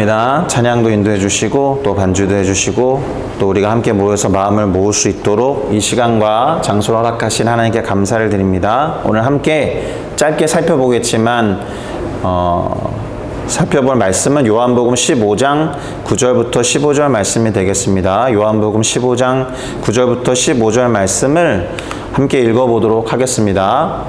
감사합니다. 찬양도 인도해 주시고 또 반주도 해 주시고 또 우리가 함께 모여서 마음을 모을 수 있도록 이 시간과 장소를 허락하신 하나님께 감사를 드립니다. 오늘 함께 짧게 살펴보겠지만 살펴볼 말씀은 요한복음 15장 9절부터 15절 말씀이 되겠습니다. 요한복음 15장 9절부터 15절 말씀을 함께 읽어보도록 하겠습니다.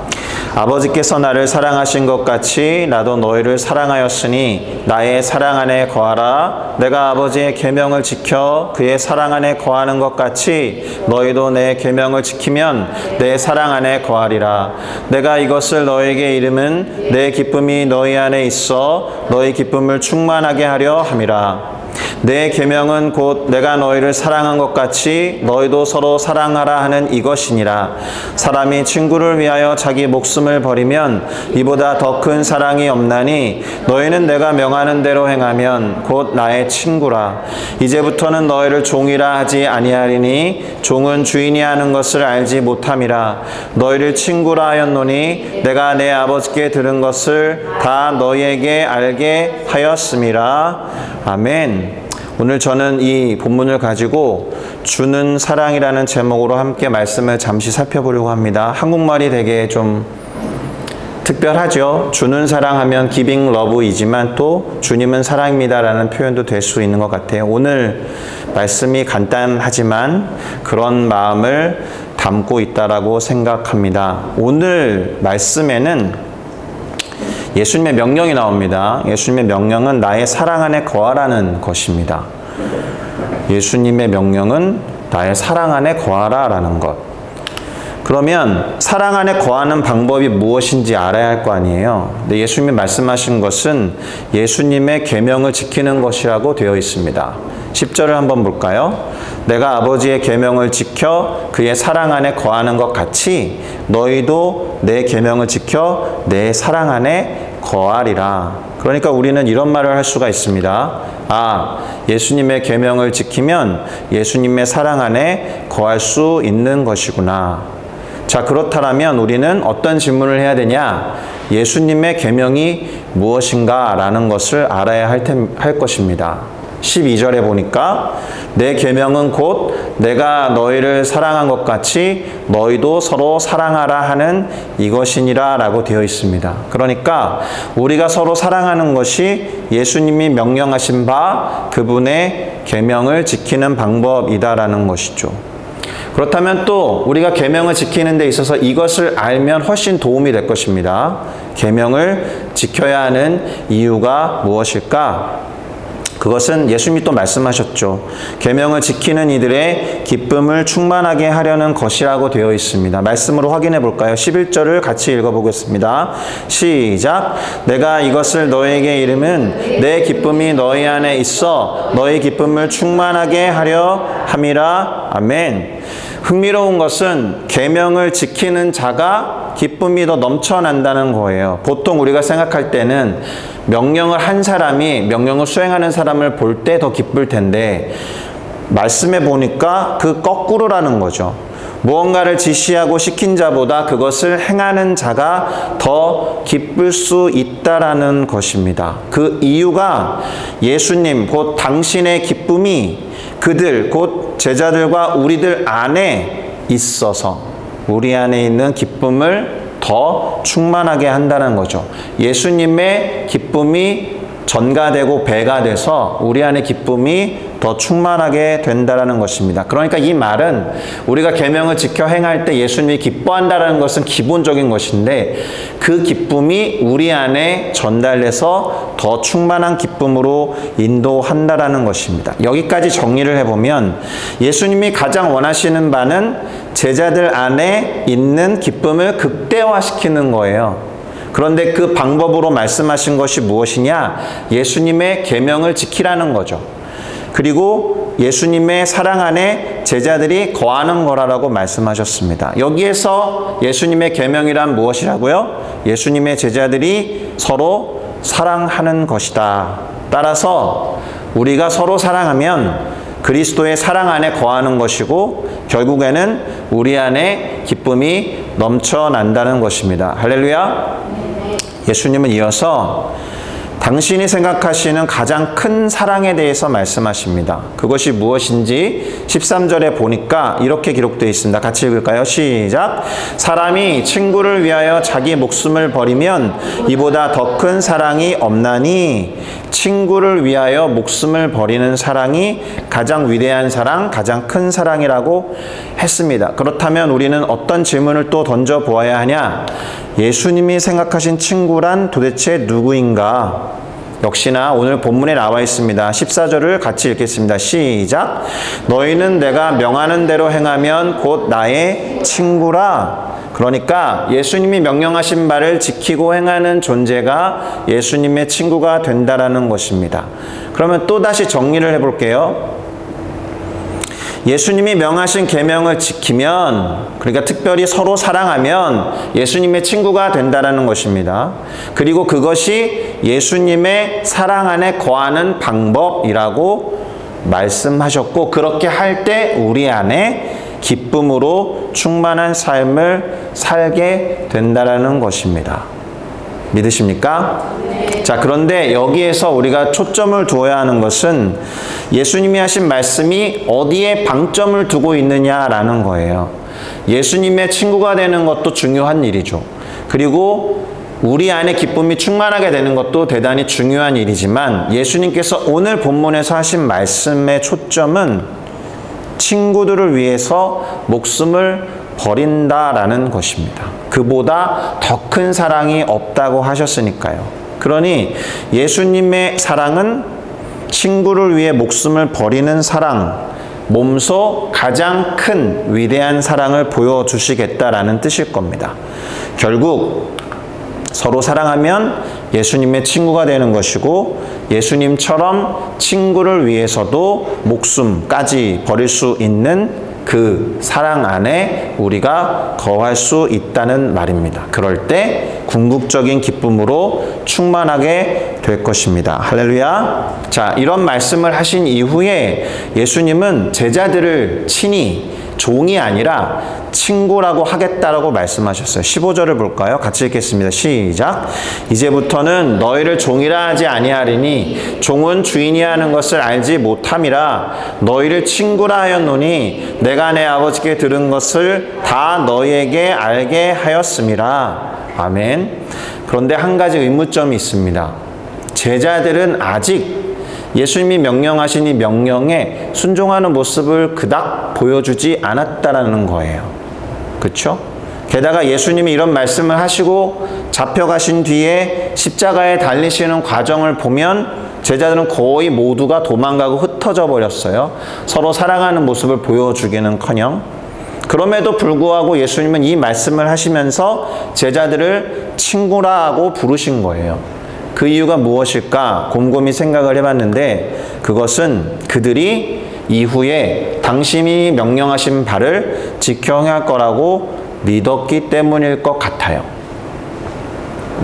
아버지께서 나를 사랑하신 것 같이 나도 너희를 사랑하였으니 나의 사랑 안에 거하라. 내가 아버지의 계명을 지켜 그의 사랑 안에 거하는 것 같이 너희도 내 계명을 지키면 내 사랑 안에 거하리라. 내가 이것을 너희에게 이름은 내 기쁨이 너희 안에 있어 너희 기쁨을 충만하게 하려 함이라. 내 계명은 곧 내가 너희를 사랑한 것 같이 너희도 서로 사랑하라 하는 이것이니라. 사람이 친구를 위하여 자기 목숨을 버리면 이보다 더 큰 사랑이 없나니 너희는 내가 명하는 대로 행하면 곧 나의 친구라. 이제부터는 너희를 종이라 하지 아니하리니 종은 주인이 하는 것을 알지 못함이라. 너희를 친구라 하였노니 내가 내 아버지께 들은 것을 다 너희에게 알게 하였음이라. 아멘. 오늘 저는 이 본문을 가지고 주는 사랑이라는 제목으로 함께 말씀을 잠시 살펴보려고 합니다. 한국말이 되게 좀 특별하죠. 주는 사랑하면 giving love이지만 또 주님은 사랑입니다라는 표현도 될 수 있는 것 같아요. 오늘 말씀이 간단하지만 그런 마음을 담고 있다라고 생각합니다. 오늘 말씀에는 예수님의 명령이 나옵니다. 예수님의 명령은 나의 사랑 안에 거하라는 것입니다. 예수님의 명령은 나의 사랑 안에 거하라라는 것. 그러면 사랑 안에 거하는 방법이 무엇인지 알아야 할 거 아니에요. 근데 예수님이 말씀하신 것은 예수님의 계명을 지키는 것이라고 되어 있습니다. 10절을 한번 볼까요? 내가 아버지의 계명을 지켜 그의 사랑 안에 거하는 것 같이 너희도 내 계명을 지켜 내 사랑 안에 거하리라. 그러니까 우리는 이런 말을 할 수가 있습니다. 아, 예수님의 계명을 지키면 예수님의 사랑 안에 거할 수 있는 것이구나. 자, 그렇다면 우리는 어떤 질문을 해야 되냐? 예수님의 계명이 무엇인가? 라는 것을 알아야 할 것입니다. 12절에 보니까 내 계명은 곧 내가 너희를 사랑한 것 같이 너희도 서로 사랑하라 하는 이것이니라 라고 되어 있습니다. 그러니까 우리가 서로 사랑하는 것이 예수님이 명령하신 바 그분의 계명을 지키는 방법이다라는 것이죠. 그렇다면 또 우리가 계명을 지키는 데 있어서 이것을 알면 훨씬 도움이 될 것입니다. 계명을 지켜야 하는 이유가 무엇일까? 그것은 예수님이 또 말씀하셨죠. 계명을 지키는 이들의 기쁨을 충만하게 하려는 것이라고 되어 있습니다. 말씀으로 확인해 볼까요? 11절을 같이 읽어보겠습니다. 시작. 내가 이것을 너희에게 이름은 내 기쁨이 너희 안에 있어 너희 기쁨을 충만하게 하려 함이라. 아멘. 흥미로운 것은 계명을 지키는 자가 기쁨이 더 넘쳐난다는 거예요. 보통 우리가 생각할 때는 명령을 한 사람이 명령을 수행하는 사람을 볼 때 더 기쁠 텐데 말씀해 보니까 그 거꾸로라는 거죠. 무언가를 지시하고 시킨 자보다 그것을 행하는 자가 더 기쁠 수 있다라는 것입니다. 그 이유가 예수님 곧 당신의 기쁨이 그들 곧 제자들과 우리들 안에 있어서 우리 안에 있는 기쁨을 더 충만하게 한다는 거죠. 예수님의 기쁨이 전가되고 배가 돼서 우리 안에 기쁨이 더 충만하게 된다는 것입니다. 그러니까 이 말은 우리가 계명을 지켜 행할 때 예수님이 기뻐한다는 것은 기본적인 것인데 그 기쁨이 우리 안에 전달돼서 더 충만한 기쁨으로 인도한다는 것입니다. 여기까지 정리를 해보면 예수님이 가장 원하시는 바는 제자들 안에 있는 기쁨을 극대화시키는 거예요. 그런데 그 방법으로 말씀하신 것이 무엇이냐? 예수님의 계명을 지키라는 거죠. 그리고 예수님의 사랑 안에 제자들이 거하는 거라고 말씀하셨습니다. 여기에서 예수님의 계명이란 무엇이라고요? 예수님의 제자들이 서로 사랑하는 것이다. 따라서 우리가 서로 사랑하면 그리스도의 사랑 안에 거하는 것이고 결국에는 우리 안에 기쁨이 넘쳐난다는 것입니다. 할렐루야. 예수님은 이어서 당신이 생각하시는 가장 큰 사랑에 대해서 말씀하십니다. 그것이 무엇인지 13절에 보니까 이렇게 기록되어 있습니다. 같이 읽을까요? 시작! 사람이 친구를 위하여 자기 목숨을 버리면 이보다 더 큰 사랑이 없나니 친구를 위하여 목숨을 버리는 사랑이 가장 위대한 사랑, 가장 큰 사랑이라고 했습니다. 그렇다면 우리는 어떤 질문을 또 던져보아야 하냐? 예수님이 생각하신 친구란 도대체 누구인가? 역시나 오늘 본문에 나와 있습니다. 14절을 같이 읽겠습니다. 시작! 너희는 내가 명하는 대로 행하면 곧 나의 친구라. 그러니까 예수님이 명령하신 바를 지키고 행하는 존재가 예수님의 친구가 된다라는 것입니다. 그러면 또다시 정리를 해볼게요. 예수님이 명하신 계명을 지키면, 그러니까 특별히 서로 사랑하면 예수님의 친구가 된다는 것입니다. 그리고 그것이 예수님의 사랑 안에 거하는 방법이라고 말씀하셨고, 그렇게 할 때 우리 안에 기쁨으로 충만한 삶을 살게 된다는 것입니다. 믿으십니까? 자, 그런데 여기에서 우리가 초점을 두어야 하는 것은 예수님이 하신 말씀이 어디에 방점을 두고 있느냐라는 거예요. 예수님의 친구가 되는 것도 중요한 일이죠. 그리고 우리 안에 기쁨이 충만하게 되는 것도 대단히 중요한 일이지만 예수님께서 오늘 본문에서 하신 말씀의 초점은 친구들을 위해서 목숨을 버린다라는 것입니다. 그보다 더 큰 사랑이 없다고 하셨으니까요. 그러니 예수님의 사랑은 친구를 위해 목숨을 버리는 사랑, 몸소 가장 큰 위대한 사랑을 보여주시겠다라는 뜻일 겁니다. 결국 서로 사랑하면 예수님의 친구가 되는 것이고 예수님처럼 친구를 위해서도 목숨까지 버릴 수 있는 그 사랑 안에 우리가 거할 수 있다는 말입니다. 그럴 때 궁극적인 기쁨으로 충만하게 될 것입니다. 할렐루야. 자, 이런 말씀을 하신 이후에 예수님은 제자들을 친히 종이 아니라 친구라고 하겠다라고 말씀하셨어요. 15절을 볼까요? 같이 읽겠습니다. 시작! 이제부터는 너희를 종이라 하지 아니하리니 종은 주인이 하는 것을 알지 못함이라. 너희를 친구라 하였노니 내가 내 아버지께 들은 것을 다 너희에게 알게 하였음이라. 아멘. 그런데 한 가지 의문점이 있습니다. 제자들은 아직 예수님이 명령하신 이 명령에 순종하는 모습을 그닥 보여주지 않았다라는 거예요. 그렇죠? 게다가 예수님이 이런 말씀을 하시고 잡혀가신 뒤에 십자가에 달리시는 과정을 보면 제자들은 거의 모두가 도망가고 흩어져 버렸어요. 서로 사랑하는 모습을 보여주기는커녕. 그럼에도 불구하고 예수님은 이 말씀을 하시면서 제자들을 친구라고 부르신 거예요. 그 이유가 무엇일까 곰곰이 생각을 해봤는데 그것은 그들이 이후에 당신이 명령하신 바를 지켜 행할 거라고 믿었기 때문일 것 같아요.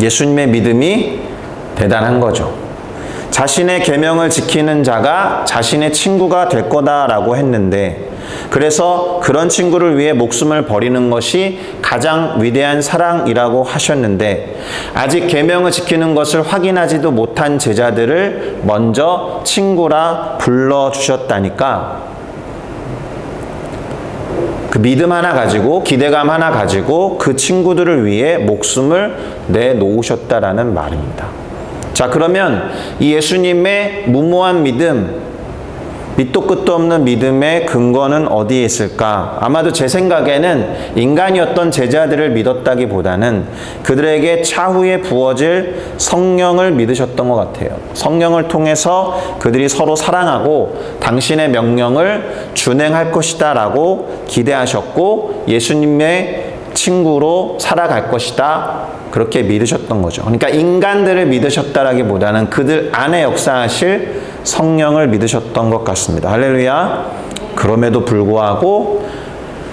예수님의 믿음이 대단한 거죠. 자신의 계명을 지키는 자가 자신의 친구가 될 거다라고 했는데 그래서 그런 친구를 위해 목숨을 버리는 것이 가장 위대한 사랑이라고 하셨는데 아직 계명을 지키는 것을 확인하지도 못한 제자들을 먼저 친구라 불러주셨다니까 그 믿음 하나 가지고 기대감 하나 가지고 그 친구들을 위해 목숨을 내놓으셨다라는 말입니다. 자, 그러면 이 예수님의 무모한 믿음, 밑도 끝도 없는 믿음의 근거는 어디에 있을까? 아마도 제 생각에는 인간이었던 제자들을 믿었다기보다는 그들에게 차후에 부어질 성령을 믿으셨던 것 같아요. 성령을 통해서 그들이 서로 사랑하고 당신의 명령을 준행할 것이다 라고 기대하셨고 예수님의 친구로 살아갈 것이다 그렇게 믿으셨던 거죠. 그러니까 인간들을 믿으셨다라기보다는 그들 안에 역사하실 성령을 믿으셨던 것 같습니다. 할렐루야. 그럼에도 불구하고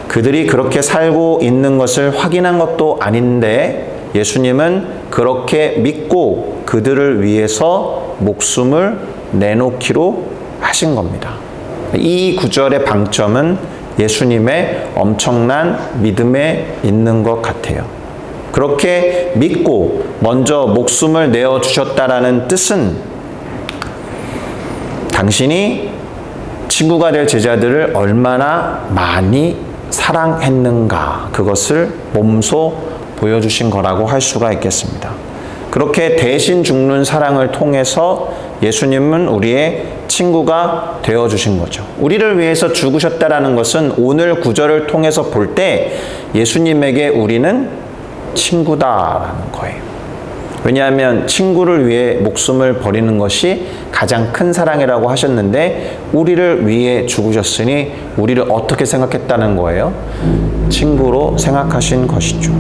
그들이 그렇게 살고 있는 것을 확인한 것도 아닌데 예수님은 그렇게 믿고 그들을 위해서 목숨을 내놓기로 하신 겁니다. 이 구절의 방점은 예수님의 엄청난 믿음에 있는 것 같아요. 그렇게 믿고 먼저 목숨을 내어주셨다라는 뜻은 당신이 친구가 될 제자들을 얼마나 많이 사랑했는가, 그것을 몸소 보여주신 거라고 할 수가 있겠습니다. 그렇게 대신 죽는 사랑을 통해서 예수님은 우리의 친구가 되어주신 거죠. 우리를 위해서 죽으셨다라는 것은 오늘 구절을 통해서 볼 때 예수님에게 우리는 친구다라는 거예요. 왜냐하면 친구를 위해 목숨을 버리는 것이 가장 큰 사랑이라고 하셨는데 우리를 위해 죽으셨으니 우리를 어떻게 생각했다는 거예요? 친구로 생각하신 것이죠.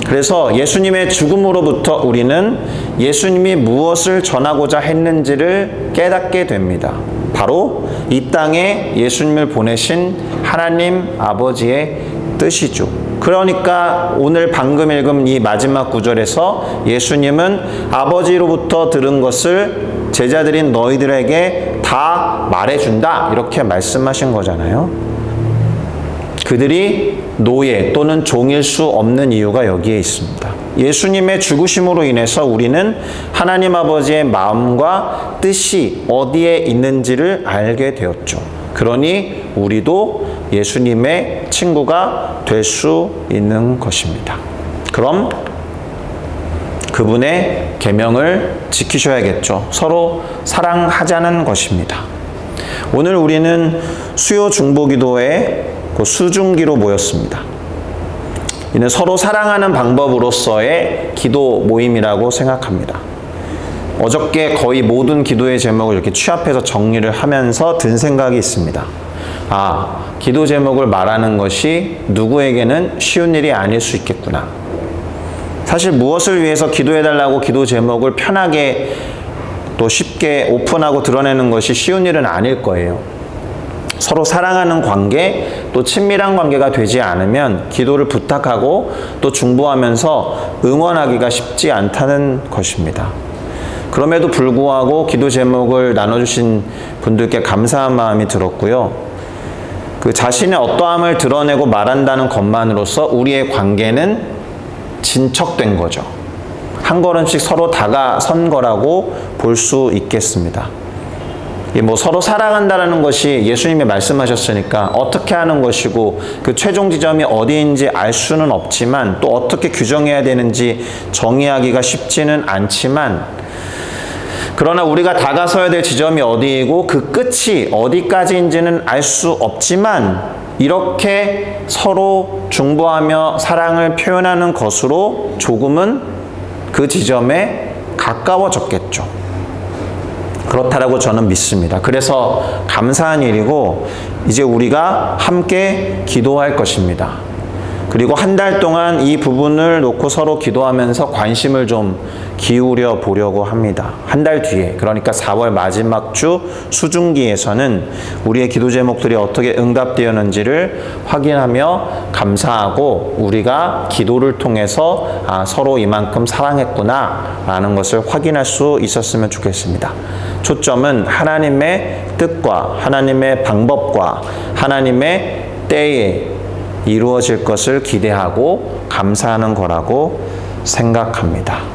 그래서 예수님의 죽음으로부터 우리는 예수님이 무엇을 전하고자 했는지를 깨닫게 됩니다. 바로 이 땅에 예수님을 보내신 하나님 아버지의 뜻이죠. 그러니까 오늘 방금 읽은 이 마지막 구절에서 예수님은 아버지로부터 들은 것을 제자들인 너희들에게 다 말해준다, 이렇게 말씀하신 거잖아요. 그들이 노예 또는 종일 수 없는 이유가 여기에 있습니다. 예수님의 죽으심으로 인해서 우리는 하나님 아버지의 마음과 뜻이 어디에 있는지를 알게 되었죠. 그러니 우리도 예수님의 친구가 될 수 있는 것입니다. 그럼 그분의 계명을 지키셔야겠죠. 서로 사랑하자는 것입니다. 오늘 우리는 수요 중보기도회 수중기로 모였습니다. 이는 서로 사랑하는 방법으로서의 기도 모임이라고 생각합니다. 어저께 거의 모든 기도의 제목을 이렇게 취합해서 정리를 하면서 든 생각이 있습니다. 기도 제목을 말하는 것이 누구에게는 쉬운 일이 아닐 수 있겠구나. 사실 무엇을 위해서 기도해달라고 기도 제목을 편하게 또 쉽게 오픈하고 드러내는 것이 쉬운 일은 아닐 거예요. 서로 사랑하는 관계, 또 친밀한 관계가 되지 않으면 기도를 부탁하고 또 중보하면서 응원하기가 쉽지 않다는 것입니다. 그럼에도 불구하고 기도 제목을 나눠주신 분들께 감사한 마음이 들었고요. 그 자신의 어떠함을 드러내고 말한다는 것만으로서 우리의 관계는 진척된 거죠. 한 걸음씩 서로 다가선 거라고 볼 수 있겠습니다. 서로 사랑한다는 것이 예수님이 말씀하셨으니까 어떻게 하는 것이고 그 최종 지점이 어디인지 알 수는 없지만 또 어떻게 규정해야 되는지 정의하기가 쉽지는 않지만 그러나 우리가 다가서야 될 지점이 어디이고 그 끝이 어디까지인지는 알 수 없지만 이렇게 서로 중보하며 사랑을 표현하는 것으로 조금은 그 지점에 가까워졌겠죠. 그렇다라고 저는 믿습니다. 그래서 감사한 일이고 이제 우리가 함께 기도할 것입니다. 그리고 한 달 동안 이 부분을 놓고 서로 기도하면서 관심을 좀 기울여 보려고 합니다. 한 달 뒤에, 그러니까 4월 마지막 주 수중기에서는 우리의 기도 제목들이 어떻게 응답되었는지를 확인하며 감사하고 우리가 기도를 통해서 서로 이만큼 사랑했구나 라는 것을 확인할 수 있었으면 좋겠습니다. 초점은 하나님의 뜻과 하나님의 방법과 하나님의 때에 이루어질 것을 기대하고 감사하는 거라고 생각합니다.